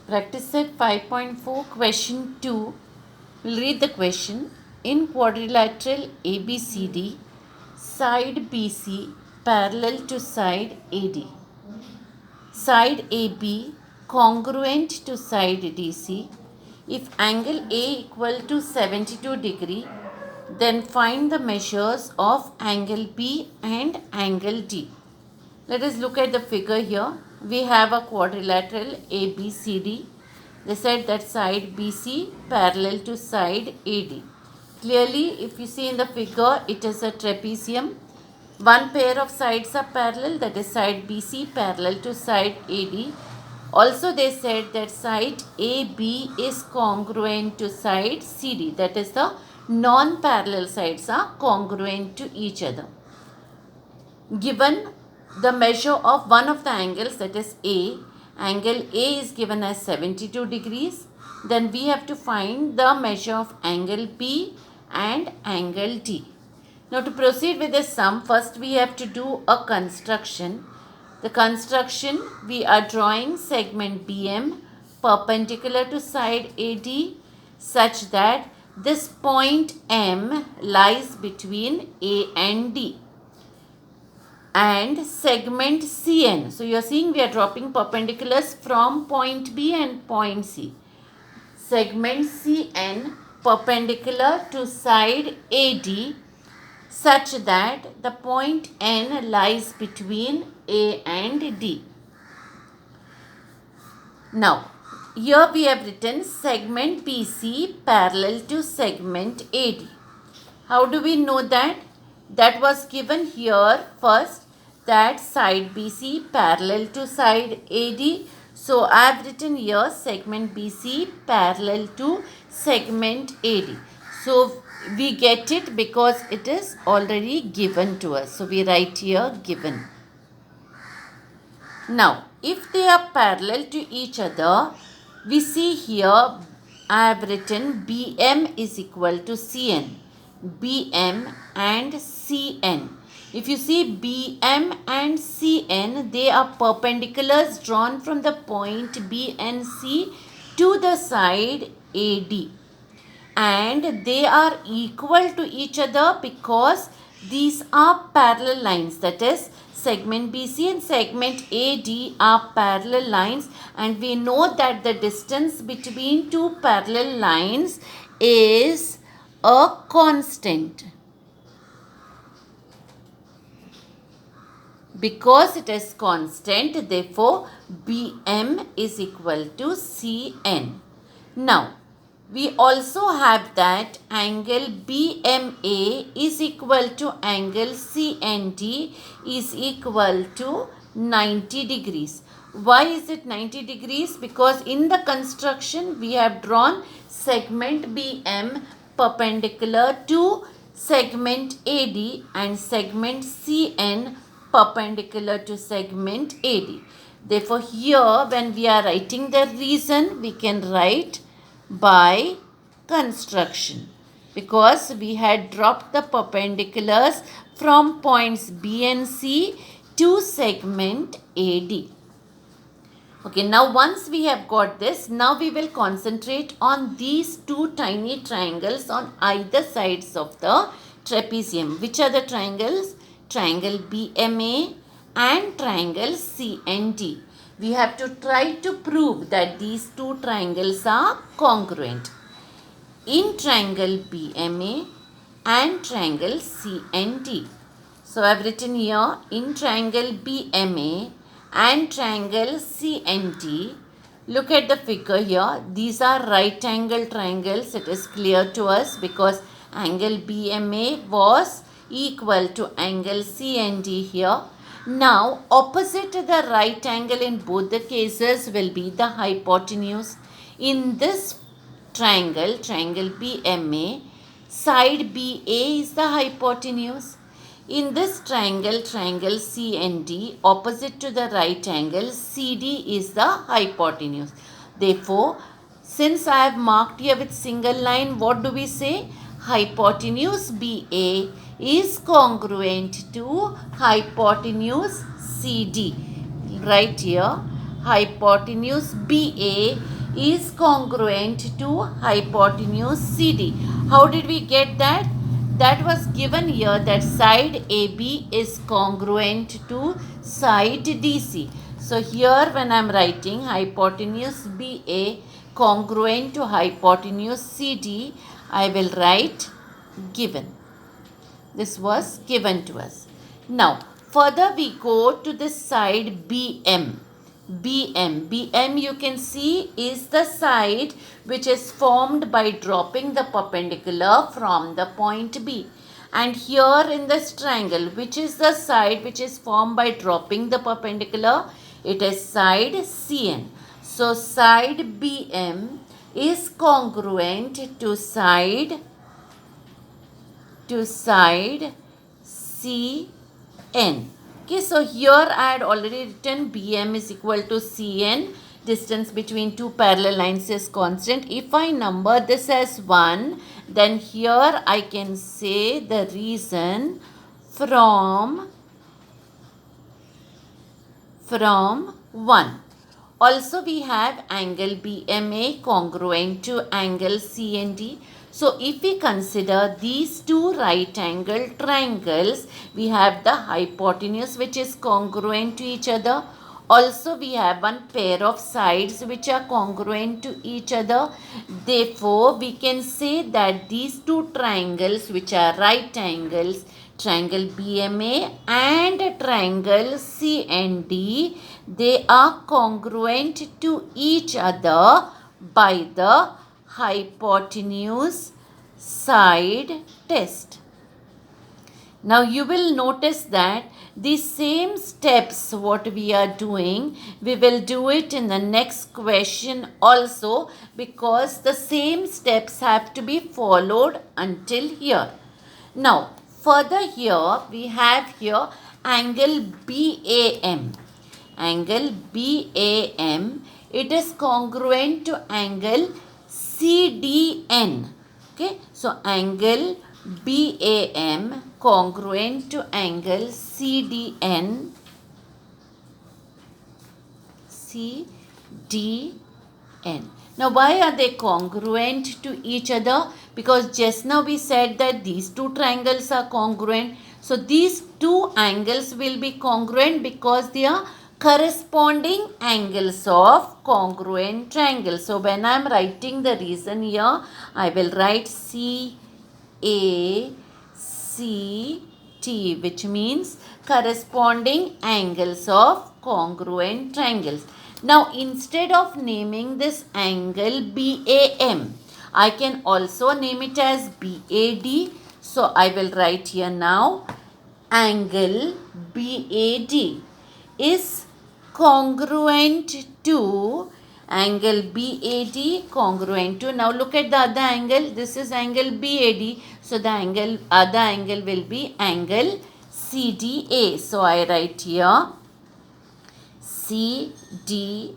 Practice set 5.4 question 2. We'll read the question. In quadrilateral ABCD, side BC parallel to side AD. Side AB congruent to side DC. If angle A equal to 72 degree, then find the measures of angle B and angle D. Let us look at the figure here. We have a quadrilateral ABCD. They said that side BC parallel to side AD. Clearly, if you see in the figure, it is a trapezium. One pair of sides are parallel, that is side BC parallel to side AD. Also, they said that side AB is congruent to side CD, that is the non-parallel sides are congruent to each other. Given the measure of one of the angles, that is A, angle A is given as 72 degrees. Then we have to find the measure of angle B and angle D. Now to proceed with the sum, first we have to do a construction. The construction, we are drawing segment BM perpendicular to side AD such that this point M lies between A and D. And segment CN. So you are seeing we are dropping perpendiculars from point B and point C. Segment CN perpendicular to side AD such that the point N lies between A and D. Now, here we have written segment BC parallel to segment AD. How do we know that? That was given here first, that side BC parallel to side AD. So I have written here segment BC parallel to segment AD. So we get it because it is already given to us. So we write here given. Now if they are parallel to each other, we see here I have written BM is equal to CN. BM and CN. If you see BM and CN, they are perpendiculars drawn from the point B and C to the side AD. And they are equal to each other because these are parallel lines. That is, segment BC and segment AD are parallel lines, and we know that the distance between two parallel lines is a constant. Because it is constant, therefore BM is equal to CN. Now, we also have that angle BMA is equal to angle CND is equal to 90 degrees. Why is it 90 degrees? Because in the construction we have drawn segment BM perpendicular to segment AD and segment CN perpendicular to segment AD. Therefore, here when we are writing the reason, we can write by construction, because we had dropped the perpendiculars from points B and C to segment AD. Okay, now once we have got this, now we will concentrate on these two tiny triangles on either sides of the trapezium. Which are the triangles? Triangle BMA and triangle CND. We have to try to prove that these two triangles are congruent. In triangle BMA and triangle CND. So I have written here in triangle BMA and triangle CND. Look at the figure here. These are right angle triangles. It is clear to us because angle BMA was equal to angle CND here. Now, opposite the right angle in both the cases will be the hypotenuse. In this triangle, triangle BMA, side BA is the hypotenuse. In this triangle, triangle CND, opposite to the right angle, CD is the hypotenuse. Therefore, since I have marked here with single line, what do we say? Hypotenuse BA is congruent to hypotenuse CD. Right here, hypotenuse BA is congruent to hypotenuse CD. How did we get that? That was given here that side AB is congruent to side DC. So here when I am writing hypotenuse BA congruent to hypotenuse CD, I will write given. This was given to us. Now further we go to the side BM. BM you can see is the side which is formed by dropping the perpendicular from the point B. And here in this triangle, which is the side which is formed by dropping the perpendicular? It is side CN. So side BM is congruent to side CN. Okay, so here I had already written BM is equal to CN. Distance between two parallel lines is constant. If I number this as 1, then here I can say the reason from 1. Also we have angle BMA congruent to angle CND. So if we consider these two right angle triangles, we have the hypotenuse which is congruent to each other. Also we have one pair of sides which are congruent to each other. Therefore we can say that these two triangles which are right angles, triangle BMA and triangle CND, they are congruent to each other by the hypotenuse side test. Now you will notice that the same steps what we are doing, we will do it in the next question also, because the same steps have to be followed until here. Now further here we have here angle BAM. Angle BAM, it is congruent to angle CDN. Okay, so angle BAM congruent to angle CDN. Now why are they congruent to each other? Because just now we said that these two triangles are congruent. So these two angles will be congruent because they are corresponding angles of congruent triangles. So when I am writing the reason here, I will write CACT, which means corresponding angles of congruent triangles. Now instead of naming this angle BAM, I can also name it as BAD. So I will write here now angle BAD is congruent to angle BAD congruent to, now look at the other angle, this is angle BAD, so the other angle will be angle CDA. So I write here CDA.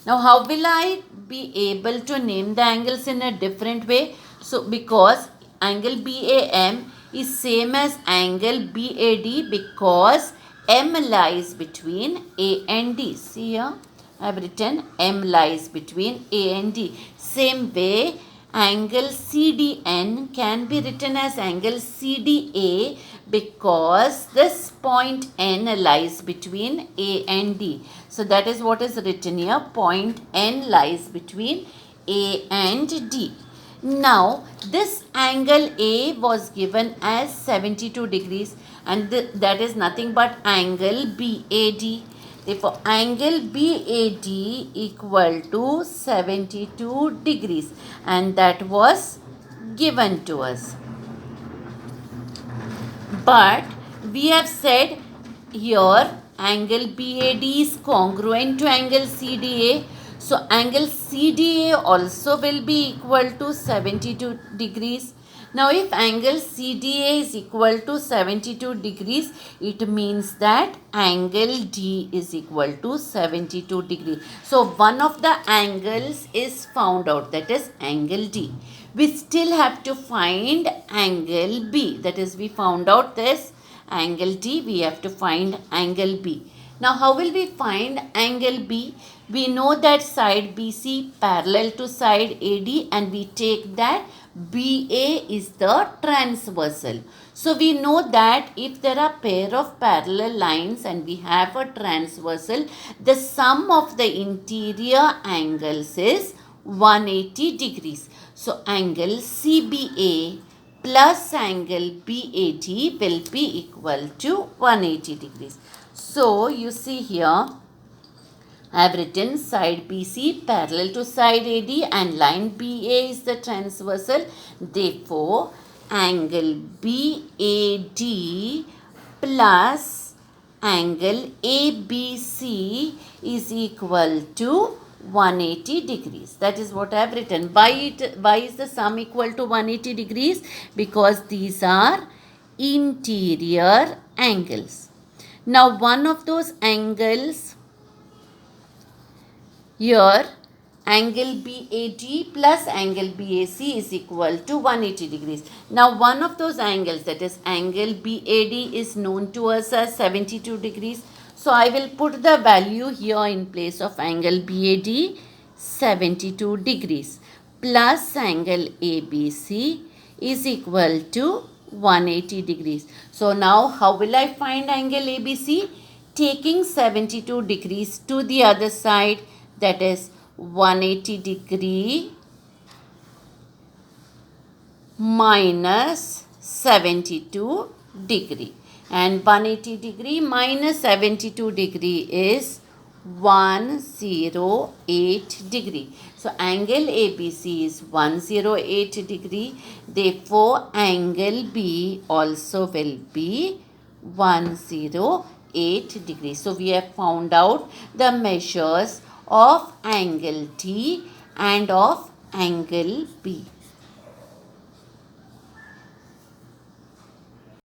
Now how will I be able to name the angles in a different way? So because angle BAM is same as angle BAD because M lies between A and D. See here, I have written M lies between A and D. Same way, angle CDN can be written as angle CDA because this point N lies between A and D. So that is what is written here. Point N lies between A and D. Now this angle A was given as 72 degrees and that is nothing but angle BAD. Therefore angle BAD equal to 72 degrees and that was given to us. But we have said here angle BAD is congruent to angle CDA. So angle CDA also will be equal to 72 degrees. Now if angle CDA is equal to 72 degrees, it means that angle D is equal to 72 degrees. So one of the angles is found out, that is angle D. We still have to find angle B, that is we found out this angle D, we have to find angle B. Now how will we find angle B? We know that side BC parallel to side AD, and we take that BA is the transversal. So we know that if there are pair of parallel lines and we have a transversal, the sum of the interior angles is 180 degrees. So angle CBA plus angle BAD will be equal to 180 degrees. So you see here, I have written side BC parallel to side AD and line BA is the transversal. Therefore, angle BAD plus angle ABC is equal to 180 degrees. That is what I have written. Why is the sum equal to 180 degrees? Because these are interior angles. Now, one of those angles here, angle BAD plus angle BAC is equal to 180 degrees. Now, one of those angles, that is angle BAD, is known to us as 72 degrees. So, I will put the value here in place of angle BAD, 72 degrees, plus angle ABC is equal to 180 degrees. So, now how will I find angle ABC? Taking 72 degrees to the other side, that is 180 degree minus 72 degree, and 180 degree minus 72 degree is 108 degree. So angle ABC is 108 degree. Therefore angle B also will be 108 degree. So we have found out the measures of angle T and of angle B.